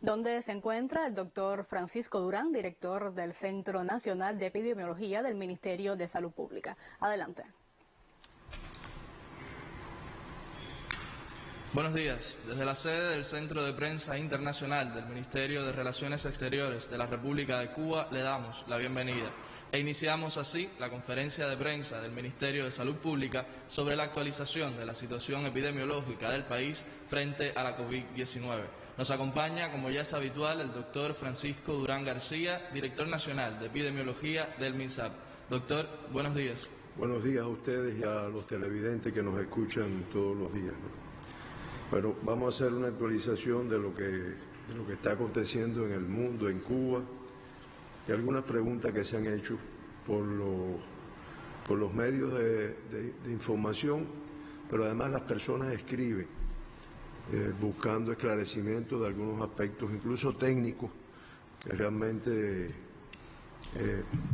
donde se encuentra el doctor Francisco Durán, director del Centro Nacional de Epidemiología del Ministerio de Salud Pública. Adelante. Buenos días. Desde la sede del Centro de Prensa Internacional del Ministerio de Relaciones Exteriores de la República de Cuba le damos la bienvenida e iniciamos así la conferencia de prensa del Ministerio de Salud Pública sobre la actualización de la situación epidemiológica del país frente a la COVID-19. Nos acompaña, como ya es habitual, el doctor Francisco Durán García, director nacional de Epidemiología del MINSAP. Doctor, buenos días. Buenos días a ustedes y a los televidentes que nos escuchan todos los días, ¿no? Bueno, vamos a hacer una actualización de lo que está aconteciendo en el mundo, en Cuba, y algunas preguntas que se han hecho por los medios de información, pero además las personas escriben buscando esclarecimiento de algunos aspectos, incluso técnicos, que realmente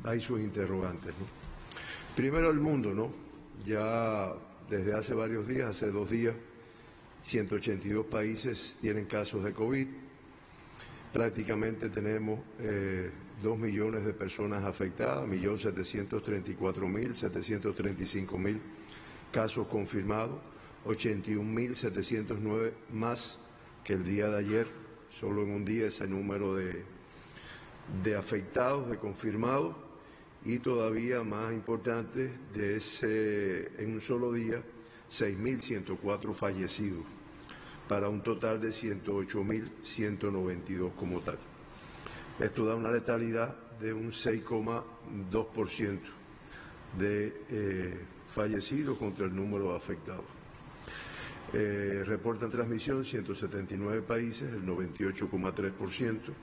hay sus interrogantes, ¿no? Primero el mundo, ¿no? Ya desde hace varios días, hace 2 días, 182 países tienen casos de COVID. Prácticamente tenemos 2 millones de personas afectadas, 1.734.735.000 casos confirmados, 81.709 más que el día de ayer. Solo en un día ese número de afectados, de confirmados, y todavía más importante, en un solo día, 6.104 fallecidos, para un total de 108.192 como tal. Esto da una letalidad de un 6,2% de fallecidos contra el número de afectados. Reportan transmisión 179 países, el 98,3%.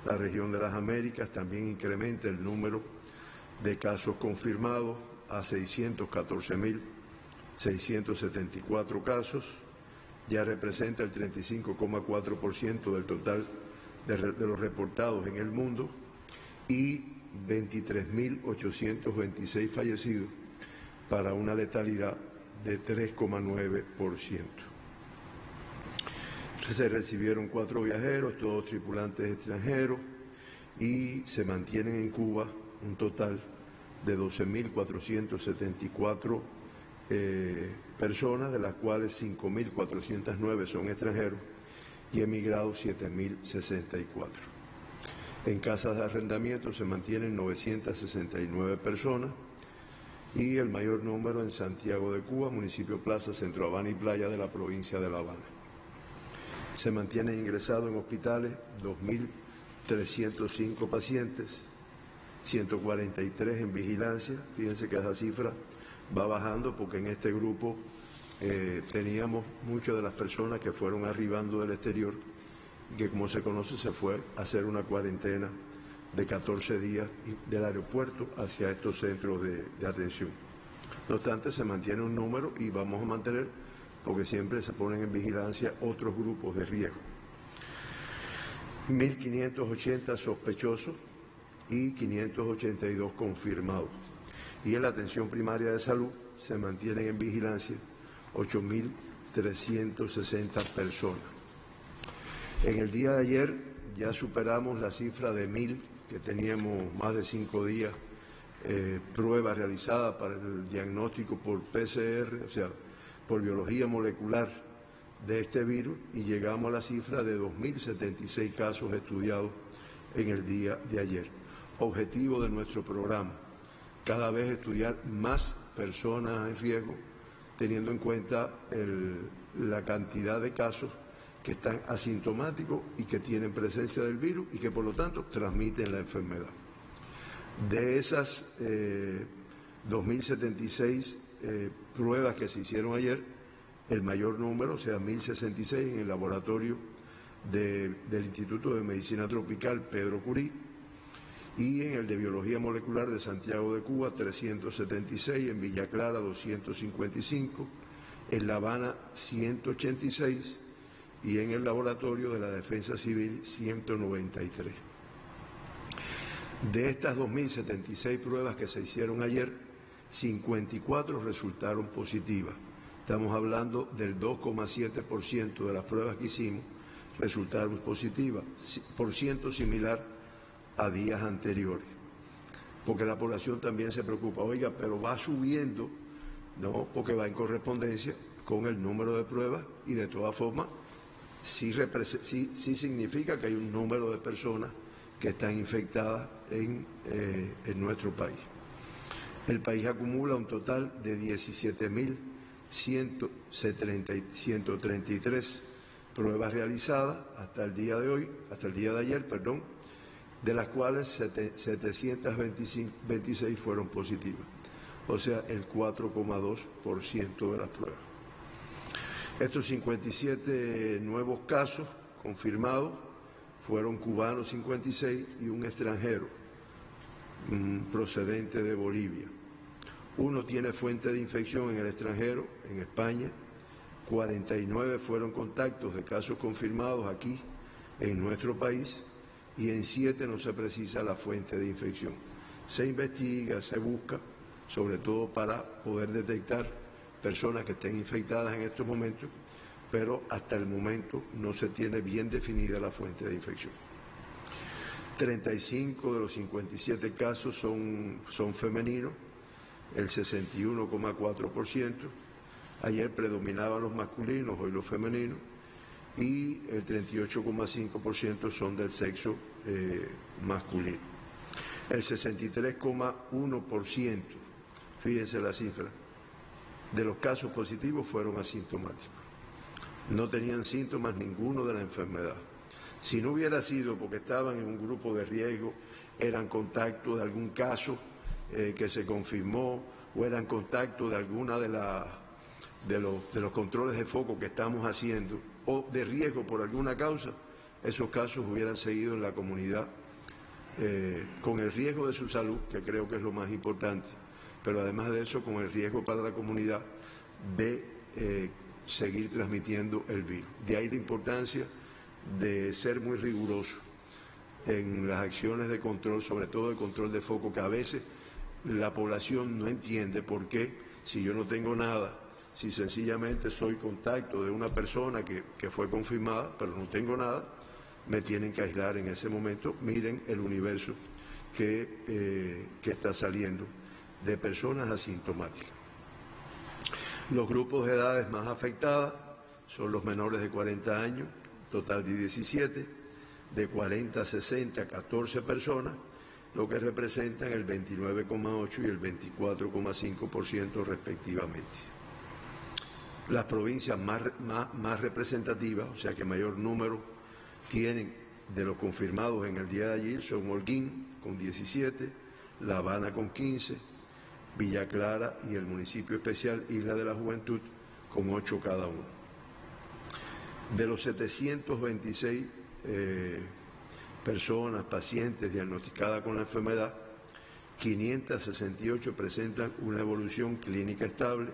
La región de las Américas también incrementa el número de casos confirmados a 614.674 casos, ya representa el 35,4% del total de los reportados en el mundo, y 23.826 fallecidos para una letalidad de 3,9%. Se recibieron 4 viajeros, todos tripulantes extranjeros, y se mantienen en Cuba un total de 12.474 personas, de las cuales 5.409 son extranjeros y emigrados 7.064. En casas de arrendamiento se mantienen 969 personas y el mayor número en Santiago de Cuba, municipio Plaza, Centro Habana y Playa de la provincia de La Habana. Se mantienen ingresados en hospitales 2.305 pacientes, 143 en vigilancia. Fíjense que esa cifra va bajando porque en este grupo teníamos muchas de las personas que fueron arribando del exterior y que, como se conoce, se fue a hacer una cuarentena de 14 días del aeropuerto hacia estos centros de atención. No obstante, se mantiene un número y vamos a mantener, porque siempre se ponen en vigilancia otros grupos de riesgo. 1.580 sospechosos y 582 confirmados. Y en la atención primaria de salud se mantienen en vigilancia 8.360 personas. En el día de ayer ya superamos la cifra de 1.000, que teníamos más de 5 días pruebas realizadas para el diagnóstico por PCR, o sea, por biología molecular de este virus, y llegamos a la cifra de 2.076 casos estudiados en el día de ayer. Objetivo de nuestro programa: cada vez estudiar más personas en riesgo, teniendo en cuenta la cantidad de casos que están asintomáticos y que tienen presencia del virus y que por lo tanto transmiten la enfermedad. De esas 2.076 pruebas que se hicieron ayer, el mayor número, o sea, 1.066 en el laboratorio del Instituto de Medicina Tropical Pedro Curí, y en el de Biología Molecular de Santiago de Cuba 376, en Villa Clara 255, en La Habana 186 y en el Laboratorio de la Defensa Civil 193. De estas 2.076 pruebas que se hicieron ayer, 54 resultaron positivas. Estamos hablando del 2,7% de las pruebas que hicimos resultaron positivas, por ciento similar a días anteriores. Porque la población también se preocupa, oiga, pero va subiendo, no, porque va en correspondencia con el número de pruebas y de todas formas sí significa que hay un número de personas que están infectadas en nuestro país. El país acumula un total de 17.133 pruebas realizadas hasta el día de hoy, hasta el día de ayer, perdón, de las cuales 726 fueron positivas, o sea, el 4,2% de las pruebas. Estos 57 nuevos casos confirmados fueron cubanos 56 y un extranjero procedente de Bolivia. Uno tiene fuente de infección en el extranjero, en España. 49 fueron contactos de casos confirmados aquí en nuestro país y en 7 no se precisa la fuente de infección. Se investiga, se busca, sobre todo para poder detectar personas que estén infectadas en estos momentos, pero hasta el momento no se tiene bien definida la fuente de infección. 35 de los 57 casos son femeninos, el 61,4%. Ayer predominaban los masculinos, hoy los femeninos, y el 38,5% son del sexo masculino. El 63,1%, fíjense la cifra, de los casos positivos fueron asintomáticos. No tenían síntomas ninguno de la enfermedad. Si no hubiera sido porque estaban en un grupo de riesgo, eran contacto de algún caso que se confirmó o eran contacto de alguna de los controles de foco que estamos haciendo o de riesgo por alguna causa, esos casos hubieran seguido en la comunidad con el riesgo de su salud, que creo que es lo más importante, pero además de eso con el riesgo para la comunidad de seguir transmitiendo el virus. De ahí la importancia de ser muy riguroso en las acciones de control, sobre todo el control de foco, que a veces la población no entiende por qué, si yo no tengo nada, si sencillamente soy contacto de una persona que fue confirmada, pero no tengo nada, me tienen que aislar en ese momento. Miren el universo que está saliendo de personas asintomáticas. Los grupos de edades más afectadas son los menores de 40 años, total de 17, de 40 a 60, 14 personas, lo que representan el 29,8% y el 24,5% respectivamente. Las provincias más representativas, o sea que mayor número tienen de los confirmados en el día de ayer, son Holguín con 17, La Habana con 15, Villa Clara y el municipio especial Isla de la Juventud con 8 cada uno. De los 726 personas, pacientes diagnosticadas con la enfermedad, 568 presentan una evolución clínica estable,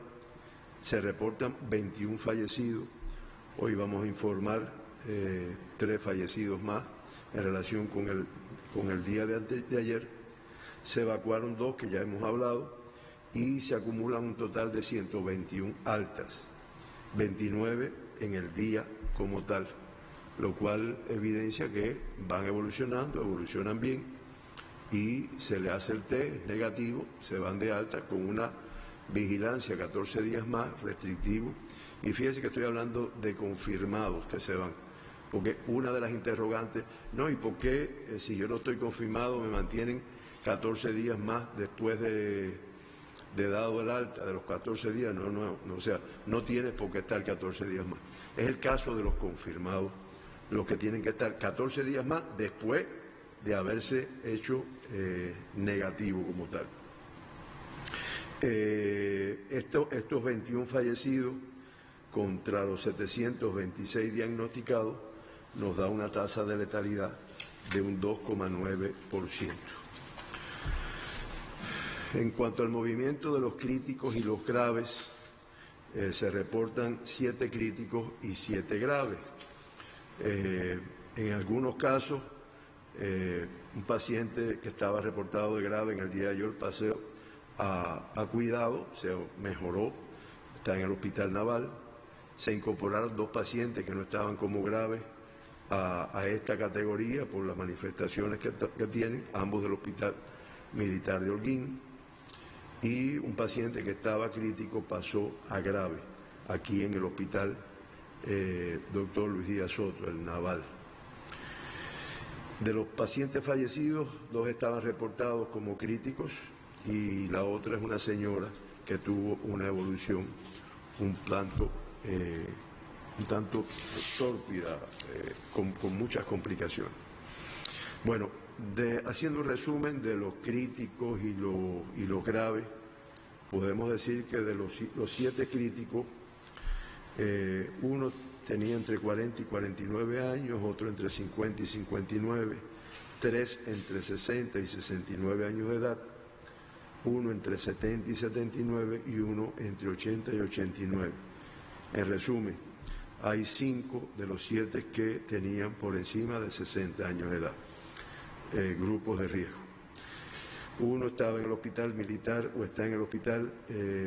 se reportan 21 fallecidos, hoy vamos a informar 3 fallecidos más en relación con el día de ayer, se evacuaron 2 que ya hemos hablado y se acumulan un total de 121 altas, 29 en el día como tal, lo cual evidencia que van evolucionan bien y se le hace el test, es negativo, se van de alta con una vigilancia 14 días más, restrictivo, y fíjense que estoy hablando de confirmados que se van, porque una de las interrogantes, no, ¿y por qué si yo no estoy confirmado me mantienen 14 días más después de dado el alta, de los 14 días? No, o sea, no tienes por qué estar 14 días más. Es el caso de los confirmados, los que tienen que estar 14 días más después de haberse hecho negativo como tal. Estos 21 fallecidos contra los 726 diagnosticados nos da una tasa de letalidad de un 2,9%. En cuanto al movimiento de los críticos y los graves, se reportan 7 críticos y 7 graves. En algunos casos, un paciente que estaba reportado de grave en el día de ayer pasó a cuidado, se mejoró, está en el hospital naval. Se incorporaron 2 pacientes que no estaban como graves a esta categoría por las manifestaciones que tienen, ambos del Hospital Militar de Holguín, y un paciente que estaba crítico pasó a grave aquí en el Hospital Dr. Luis Díaz Soto, el Naval. De los pacientes fallecidos, 2 estaban reportados como críticos y la otra es una señora que tuvo una evolución un tanto tórpida, con muchas complicaciones. Bueno, haciendo un resumen de los críticos y los graves, podemos decir que de los 7 críticos, uno tenía entre 40 y 49 años, otro entre 50 y 59, 3 entre 60 y 69 años de edad, uno entre 70 y 79 y uno entre 80 y 89. En resumen, hay 5 de los 7 que tenían por encima de 60 años de edad, grupos de riesgo. Uno estaba en el hospital militar o está en el hospital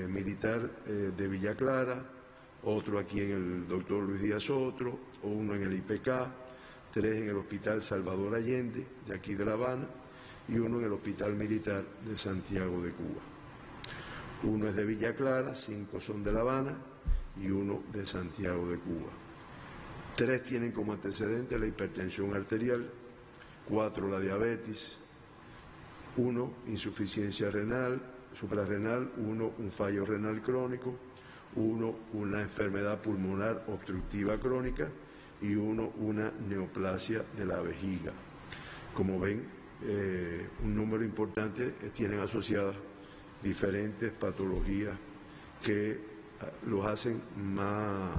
militar de Villa Clara, otro aquí en el Dr. Luis Díaz Soto, uno en el IPK, 3 en el Hospital Salvador Allende, de aquí de La Habana, y uno en el Hospital Militar de Santiago de Cuba. Uno es de Villa Clara, 5 son de La Habana y uno de Santiago de Cuba. 3 tienen como antecedente la hipertensión arterial, 4 la diabetes, 1 insuficiencia renal, suprarrenal, 1 un fallo renal crónico, 1 una enfermedad pulmonar obstructiva crónica y 1 una neoplasia de la vejiga. Como ven, un número importante tienen asociadas diferentes patologías que los hacen más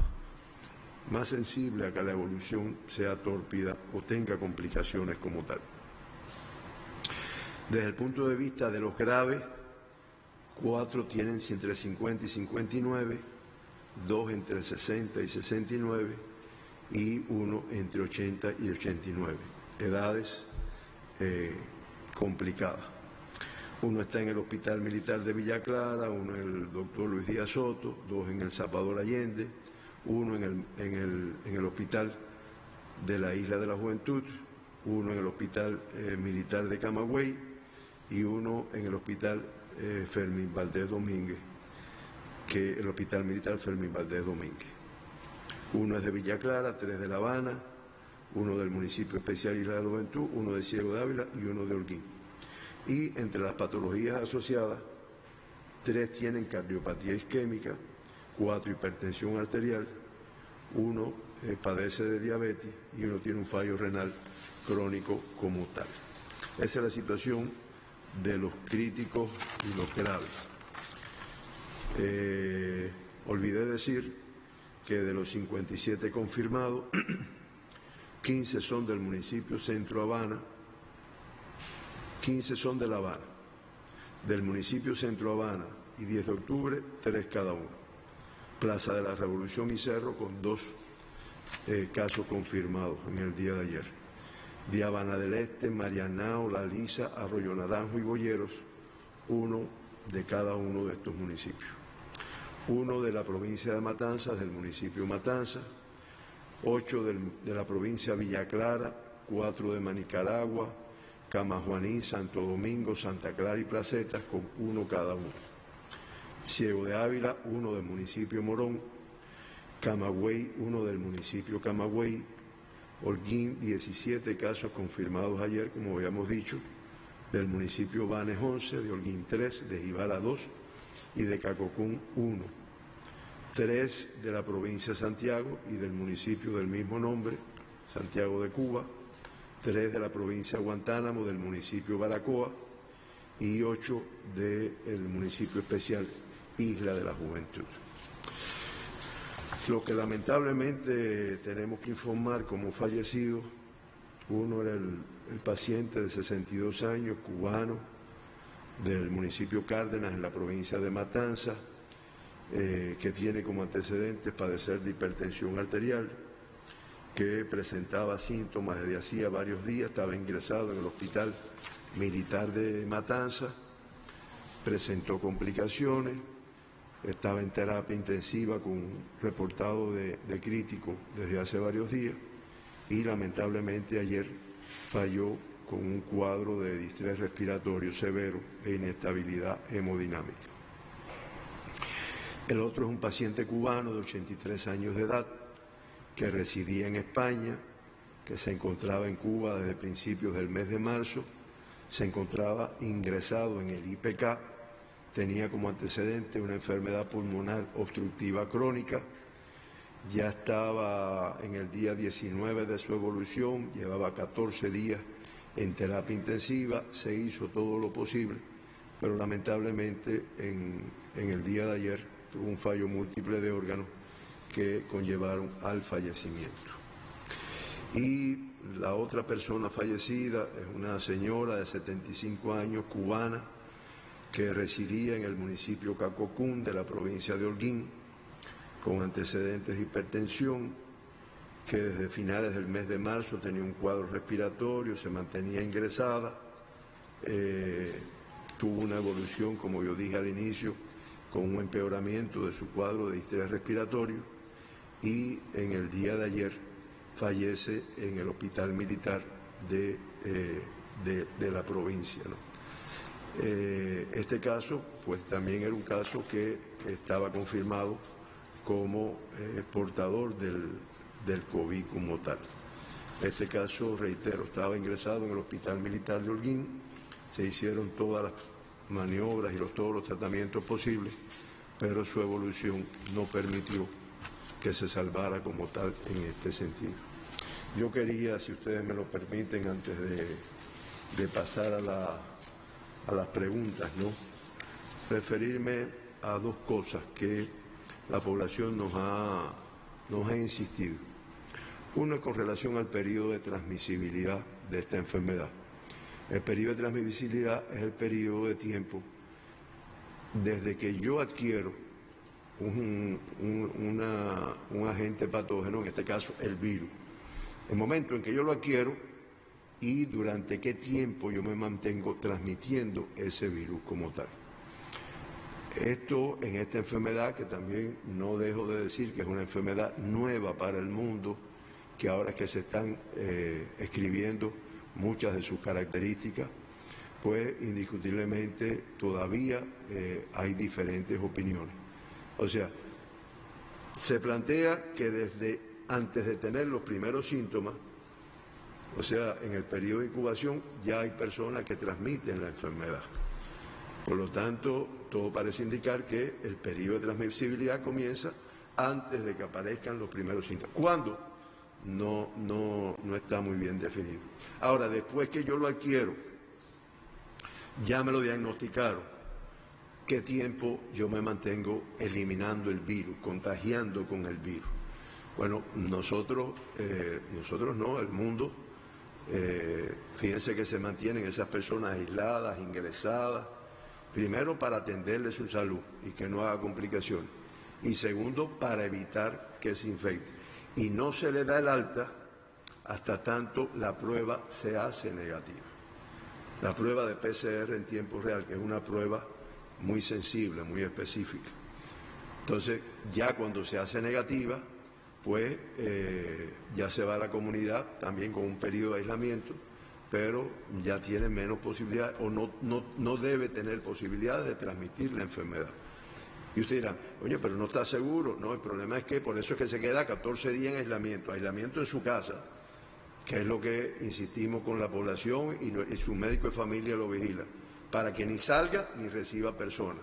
sensibles a que la evolución sea tórpida o tenga complicaciones como tal. Desde el punto de vista de los graves, 4 tienen entre 50 y 59, 2 entre 60 y 69 y 1 entre 80 y 89. Edades complicadas. Uno está en el Hospital Militar de Villa Clara, uno en el Dr. Luis Díaz Soto, 2 en el Salvador Allende, 1 en el Hospital de la Isla de la Juventud, 1 en el Hospital Militar de Camagüey y 1 en el Hospital Fermín Valdés Domínguez, el Hospital Militar Fermín Valdés Domínguez. 1 es de Villa Clara, 3 de La Habana, 1 del Municipio Especial Isla de la Juventud, 1 de Ciego de Ávila y 1 de Holguín. Y entre las patologías asociadas, 3 tienen cardiopatía isquémica, 4 hipertensión arterial, 1 padece de diabetes y 1 tiene un fallo renal crónico como tal. Esa es la situación de los críticos y los graves. Olvidé decir que de los 57 confirmados, 15 son del municipio Centro Habana, 15 son de La Habana, del municipio Centro Habana y 10 de octubre, 3 cada uno. Plaza de la Revolución y Cerro con 2 casos confirmados en el día de ayer. De Habana del Este, Marianao, La Lisa, Arroyo Naranjo y Boyeros, 1 de cada uno de estos municipios. 1 de la provincia de Matanzas, del municipio Matanzas, 8 de la provincia Villa Clara, 4 de Manicaragua, Camajuaní, Santo Domingo, Santa Clara y Placetas, con 1 cada uno. Ciego de Ávila, 1 del municipio Morón, Camagüey, 1 del municipio Camagüey, Holguín, 17 casos confirmados ayer, como habíamos dicho, del municipio Banes 11, de Holguín 3, de Jibara 2 y de Cacocún 1. 3 de la provincia de Santiago y del municipio del mismo nombre, Santiago de Cuba, 3 de la provincia de Guantánamo, del municipio Baracoa, y 8 del municipio especial Isla de la Juventud. Lo que lamentablemente tenemos que informar como fallecido, uno era el paciente de 62 años, cubano, del municipio Cárdenas, en la provincia de Matanzas, que tiene como antecedentes padecer de hipertensión arterial, que presentaba síntomas desde hacía varios días, estaba ingresado en el Hospital Militar de Matanzas, presentó complicaciones, estaba en terapia intensiva con reportado de crítico desde hace varios días y lamentablemente ayer falló con un cuadro de distrés respiratorio severo e inestabilidad hemodinámica. El otro es un paciente cubano de 83 años de edad que residía en España, que se encontraba en Cuba desde principios del mes de marzo, se encontraba ingresado en el IPK, tenía como antecedente una enfermedad pulmonar obstructiva crónica, ya estaba en el día 19 de su evolución, llevaba 14 días en terapia intensiva, se hizo todo lo posible, pero lamentablemente en el día de ayer tuvo un fallo múltiple de órganos que conllevaron al fallecimiento. Y la otra persona fallecida es una señora de 75 años, cubana, que residía en el municipio Cacocún de la provincia de Holguín, con antecedentes de hipertensión, que desde finales del mes de marzo tenía un cuadro respiratorio, se mantenía ingresada, tuvo una evolución, como yo dije al inicio, con un empeoramiento de su cuadro de distrés respiratorio, y en el día de ayer fallece en el hospital militar de la provincia, ¿no? Este caso, pues también era un caso que estaba confirmado como portador del COVID como tal. Este caso, reitero, estaba ingresado en el hospital militar de Holguín, se hicieron todas las maniobras y todos los tratamientos posibles, pero su evolución no permitió que se salvara como tal en este sentido. Yo quería, si ustedes me lo permiten, antes de pasar a las preguntas, ¿no?, referirme a dos cosas que la población nos ha insistido. Uno es con relación al periodo de transmisibilidad de esta enfermedad. El periodo de transmisibilidad es el periodo de tiempo desde que yo adquiero un agente patógeno, en este caso el virus. El momento en que yo lo adquiero y durante qué tiempo yo me mantengo transmitiendo ese virus como tal. Esto en esta enfermedad, que también no dejo de decir que es una enfermedad nueva para el mundo, que ahora es que se están escribiendo muchas de sus características, pues indiscutiblemente todavía hay diferentes opiniones. O sea, se plantea que desde antes de tener los primeros síntomas, o sea, en el periodo de incubación, ya hay personas que transmiten la enfermedad. Por lo tanto, todo parece indicar que el periodo de transmisibilidad comienza antes de que aparezcan los primeros síntomas. ¿Cuándo? No está muy bien definido. Ahora, después que yo lo adquiero, ya me lo diagnosticaron, ¿qué tiempo yo me mantengo eliminando el virus, contagiando con el virus? Bueno, nosotros no, el mundo, fíjense que se mantienen esas personas aisladas, ingresadas, primero para atenderle su salud y que no haga complicaciones, y segundo para evitar que se infecte. Y no se le da el alta hasta tanto la prueba se hace negativa. La prueba de PCR en tiempo real, que es una prueba muy sensible, muy específica. Entonces, ya cuando se hace negativa, pues ya se va a la comunidad también con un periodo de aislamiento, pero ya tiene menos posibilidades o no debe tener posibilidades de transmitir la enfermedad. Y usted dirá, oye, pero no está seguro. No, el problema es que por eso es que se queda 14 días en aislamiento en su casa, que es lo que insistimos con la población y su médico de familia lo vigila, para que ni salga ni reciba personas,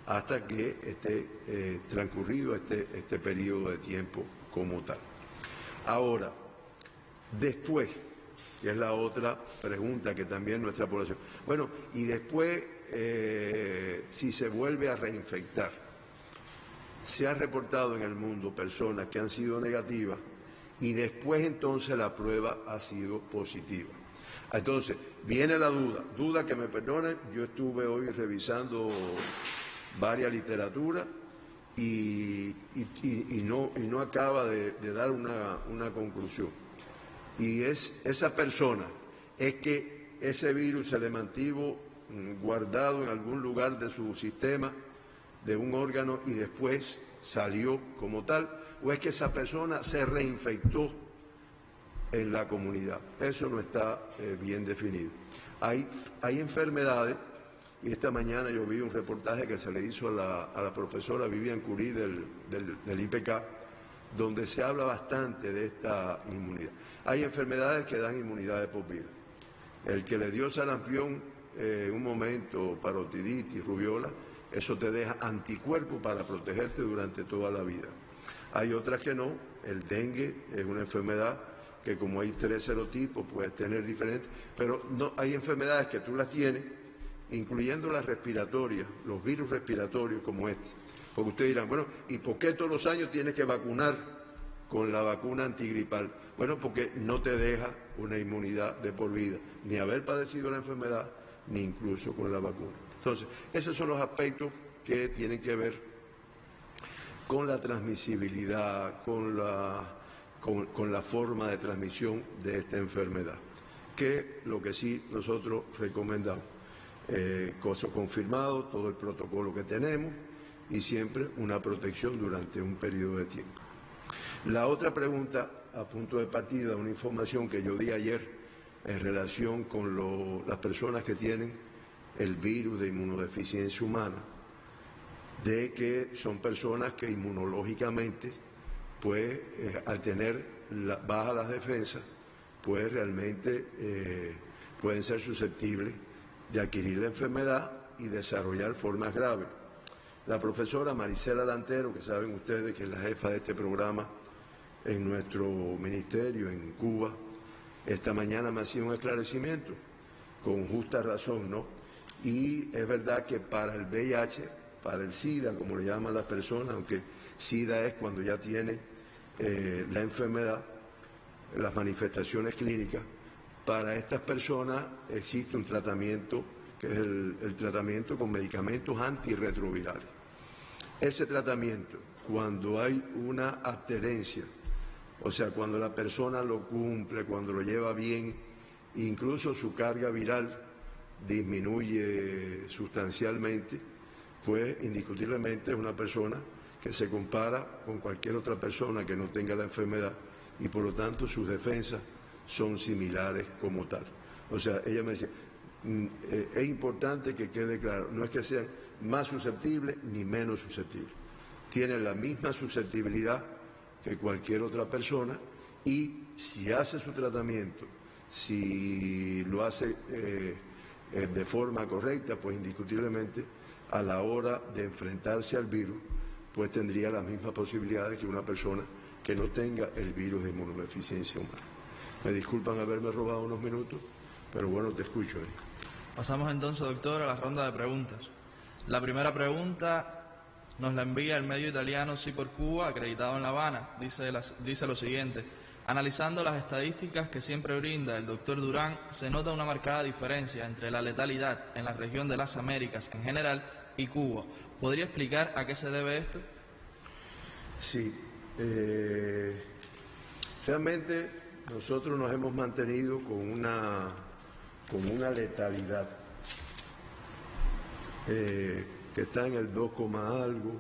hasta que esté transcurrido este periodo de tiempo como tal. Ahora, después, que es la otra pregunta que también nuestra población. Bueno, y después, si se vuelve a reinfectar, se ha reportado en el mundo personas que han sido negativas y después entonces la prueba ha sido positiva. Entonces, viene la duda que me perdonen, yo estuve hoy revisando varias literaturas y no acaba de dar una conclusión. Y esa persona es que ese virus se le mantuvo guardado en algún lugar de su sistema, de un órgano, y después salió como tal, o es que esa persona se reinfectó en la comunidad. Eso no está bien definido. Hay enfermedades, y esta mañana yo vi un reportaje que se le hizo a la profesora Vivian Curie del IPK, donde se habla bastante de esta inmunidad. Hay enfermedades que dan inmunidad de por vida. El que le dio sarampión en un momento, parotiditis, rubiola, eso te deja anticuerpos para protegerte durante toda la vida. Hay otras que no. El dengue es una enfermedad que, como hay 3 serotipos, puedes tener diferentes, pero no, hay enfermedades que tú las tienes, incluyendo las respiratorias, los virus respiratorios como este. Porque ustedes dirán, bueno, ¿y por qué todos los años tienes que vacunar con la vacuna antigripal? Bueno, porque no te deja una inmunidad de por vida, ni haber padecido la enfermedad, ni incluso con la vacuna. Entonces, esos son los aspectos que tienen que ver con la transmisibilidad, con la forma de transmisión de esta enfermedad, que lo que sí nosotros recomendamos, caso confirmado, todo el protocolo que tenemos y siempre una protección durante un periodo de tiempo. La otra pregunta, a punto de partida, una información que yo di ayer en relación con las personas que tienen el virus de inmunodeficiencia humana, de que son personas que inmunológicamente, pues al tener bajas las defensas, pues realmente pueden ser susceptibles de adquirir la enfermedad y desarrollar formas graves. La profesora Maricela Lantero, que saben ustedes que es la jefa de este programa en nuestro ministerio en Cuba, esta mañana me hacía un esclarecimiento, con justa razón, ¿no? Y es verdad que para el VIH, para el SIDA, como le llaman las personas, aunque SIDA es cuando ya tiene la enfermedad, las manifestaciones clínicas, para estas personas existe un tratamiento que es el tratamiento con medicamentos antirretrovirales. Ese tratamiento, cuando hay una adherencia, o sea, cuando la persona lo cumple, cuando lo lleva bien, incluso su carga viral disminuye sustancialmente, pues indiscutiblemente es una persona que se compara con cualquier otra persona que no tenga la enfermedad y por lo tanto sus defensas son similares como tal. O sea, ella me decía, es importante que quede claro, no es que sean más susceptibles ni menos susceptibles, tienen la misma susceptibilidad que cualquier otra persona y si hace su tratamiento, si lo hace de forma correcta, pues indiscutiblemente a la hora de enfrentarse al virus, pues tendría las mismas posibilidades que una persona que no tenga el virus de inmunodeficiencia humana. Me disculpan haberme robado unos minutos, pero bueno, te escucho. Pasamos entonces, doctor, a la ronda de preguntas. La primera pregunta nos la envía el medio italiano Sí por Cuba, acreditado en La Habana. Dice lo siguiente: analizando las estadísticas que siempre brinda el doctor Durán, se nota una marcada diferencia entre la letalidad en la región de las Américas en general y Cuba. ¿Podría explicar a qué se debe esto? Sí, realmente nosotros nos hemos mantenido con una letalidad que está en el 2, algo,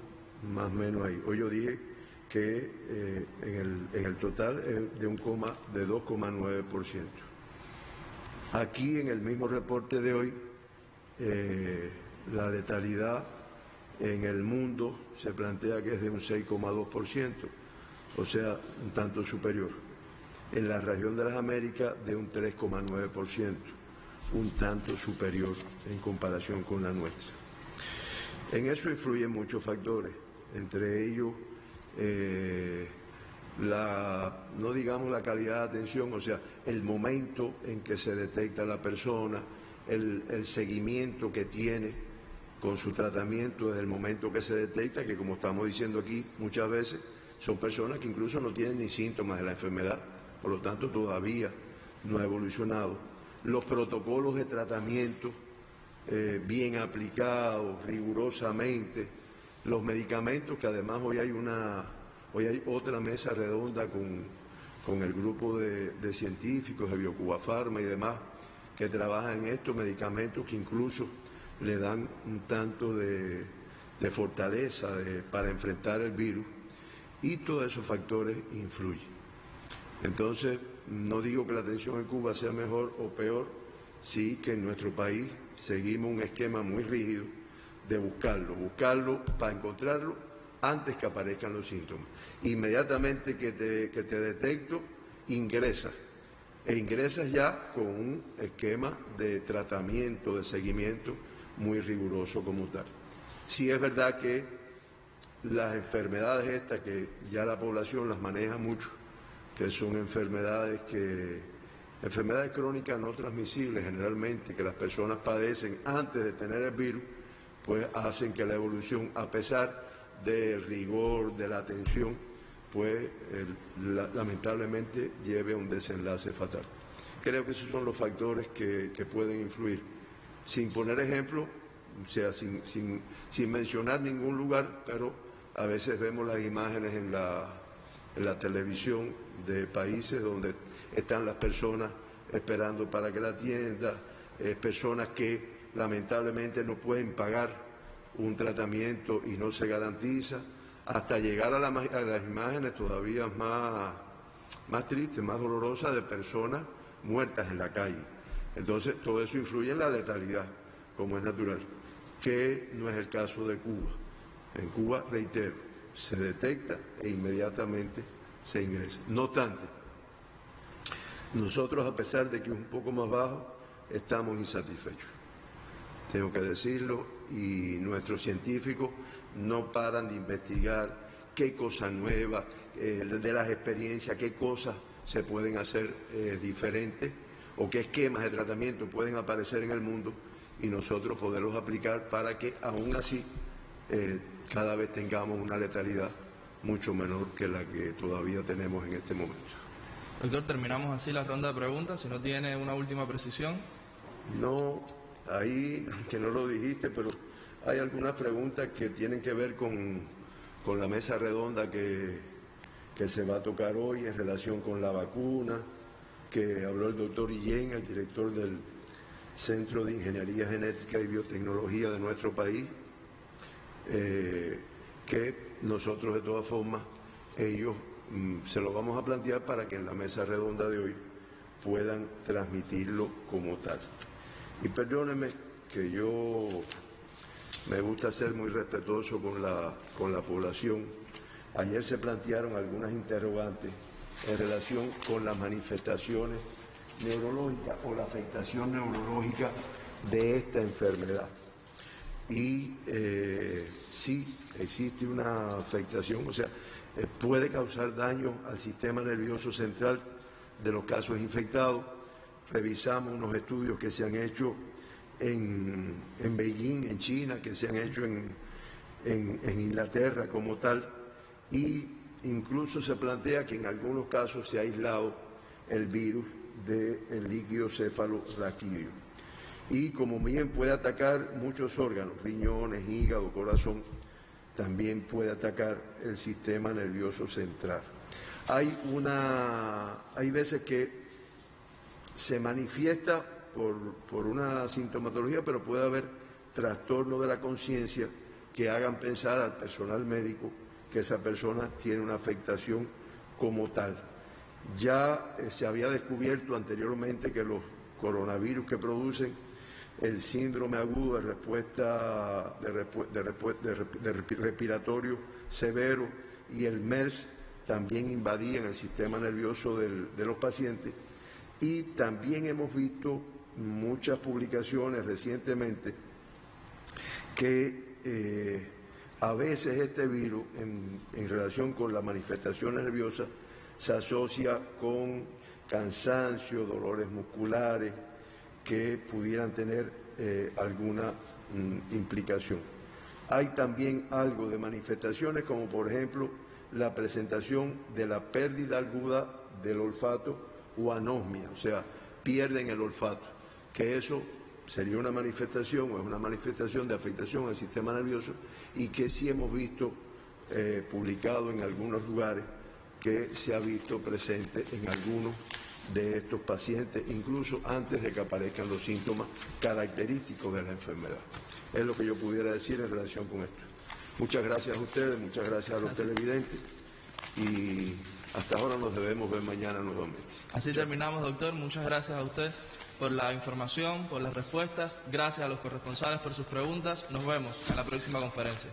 más o menos ahí. Hoy yo dije que en el total es de 2,9%. Aquí en el mismo reporte de hoy, la letalidad en el mundo se plantea que es de un 6,2%, o sea, un tanto superior. En la región de las Américas de un 3,9%, un tanto superior en comparación con la nuestra. En eso influyen muchos factores, entre ellos no digamos la calidad de atención, o sea, el momento en que se detecta la persona, el seguimiento que tiene con su tratamiento desde el momento que se detecta, que como estamos diciendo aquí muchas veces, son personas que incluso no tienen ni síntomas de la enfermedad, por lo tanto todavía no ha evolucionado. Los protocolos de tratamiento bien aplicados, rigurosamente, los medicamentos, que además hoy hay otra mesa redonda con el grupo de científicos de Biocuba Pharma y demás, que trabajan en estos medicamentos que incluso le dan un tanto de fortaleza para enfrentar el virus, y todos esos factores influyen. Entonces, no digo que la atención en Cuba sea mejor o peor, sí que en nuestro país seguimos un esquema muy rígido de buscarlo para encontrarlo antes que aparezcan los síntomas. Inmediatamente que te detecto, ingresas ya con un esquema de tratamiento, de seguimiento muy riguroso como tal. Sí es verdad que las enfermedades estas, que ya la población las maneja mucho, que son enfermedades crónicas no transmisibles generalmente, que las personas padecen antes de tener el virus, pues hacen que la evolución, a pesar del rigor, de la atención, pues lamentablemente lleve a un desenlace fatal. Creo que esos son los factores que pueden influir. Sin poner ejemplo, o sea, sin mencionar ningún lugar, pero a veces vemos las imágenes en la televisión de países donde están las personas esperando para que la atienda, personas que lamentablemente no pueden pagar un tratamiento y no se garantiza, hasta llegar a las imágenes todavía más tristes, más dolorosas, de personas muertas en la calle. Entonces, todo eso influye en la letalidad, como es natural, que no es el caso de Cuba. En Cuba, reitero, se detecta e inmediatamente se ingresa. No obstante, nosotros, a pesar de que es un poco más bajo, estamos insatisfechos. Tengo que decirlo, y nuestros científicos no paran de investigar qué cosas nuevas, de las experiencias, qué cosas se pueden hacer diferentes o qué esquemas de tratamiento pueden aparecer en el mundo y nosotros poderlos aplicar para que aún así cada vez tengamos una letalidad mucho menor que la que todavía tenemos en este momento. Doctor, terminamos así la ronda de preguntas. Si no tiene una última precisión. No, ahí, que no lo dijiste, pero hay algunas preguntas que tienen que ver con la mesa redonda que se va a tocar hoy en relación con la vacuna, que habló el doctor Illén, el director del Centro de Ingeniería Genética y Biotecnología de nuestro país, que nosotros de todas formas, ellos se lo vamos a plantear para que en la mesa redonda de hoy puedan transmitirlo como tal. Y perdónenme que yo me gusta ser muy respetuoso con la población. Ayer se plantearon algunas interrogantes en relación con las manifestaciones neurológicas o la afectación neurológica de esta enfermedad. Y sí existe una afectación, o sea, puede causar daño al sistema nervioso central de los casos infectados. Revisamos unos estudios que se han hecho en Beijing, en China, que se han hecho en Inglaterra como tal, y incluso se plantea que en algunos casos se ha aislado el virus del líquido cefalorraquídeo. Y como bien puede atacar muchos órganos, riñones, hígado, corazón, también puede atacar el sistema nervioso central. Hay veces que se manifiesta por una sintomatología, pero puede haber trastorno de la conciencia que hagan pensar al personal médico que esa persona tiene una afectación como tal. Ya se había descubierto anteriormente que los coronavirus que producen el síndrome agudo de respiratorio severo y el MERS también invadían el sistema nervioso de los pacientes, y también hemos visto muchas publicaciones recientemente que a veces este virus en relación con las manifestaciones nerviosas se asocia con cansancio, dolores musculares que pudieran tener alguna implicación. Hay también algo de manifestaciones como por ejemplo la presentación de la pérdida aguda del olfato o anosmia, o sea, pierden el olfato, que eso sería una manifestación o es una manifestación de afectación al sistema nervioso y que sí hemos visto publicado en algunos lugares que se ha visto presente en algunos de estos pacientes, incluso antes de que aparezcan los síntomas característicos de la enfermedad. Es lo que yo pudiera decir en relación con esto. Muchas gracias a ustedes, muchas gracias a los televidentes y hasta ahora nos debemos ver mañana nuevamente. Así terminamos, doctor. Muchas gracias a usted por la información, por las respuestas. Gracias a los corresponsales por sus preguntas. Nos vemos en la próxima conferencia.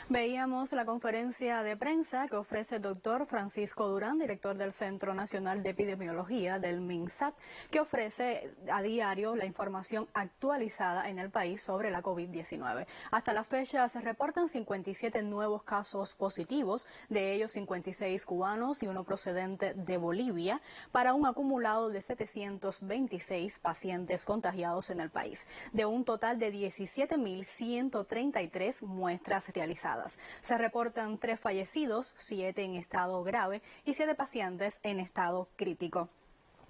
Veíamos la conferencia de prensa que ofrece el doctor Francisco Durán, director del Centro Nacional de Epidemiología del MinSat, que ofrece a diario la información actualizada en el país sobre la COVID-19. Hasta la fecha se reportan 57 nuevos casos positivos, de ellos 56 cubanos y uno procedente de Bolivia, para un acumulado de 726 pacientes contagiados en el país, de un total de 17.133 muestras realizadas. Se reportan 3 fallecidos, 7 en estado grave y 7 pacientes en estado crítico.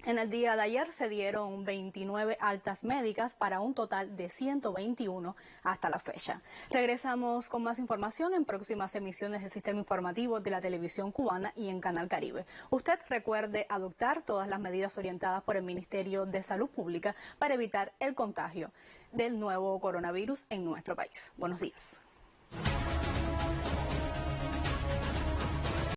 En el día de ayer se dieron 29 altas médicas para un total de 121 hasta la fecha. Regresamos con más información en próximas emisiones del Sistema Informativo de la Televisión Cubana y en Canal Caribe. Usted recuerde adoptar todas las medidas orientadas por el Ministerio de Salud Pública para evitar el contagio del nuevo coronavirus en nuestro país. Buenos días.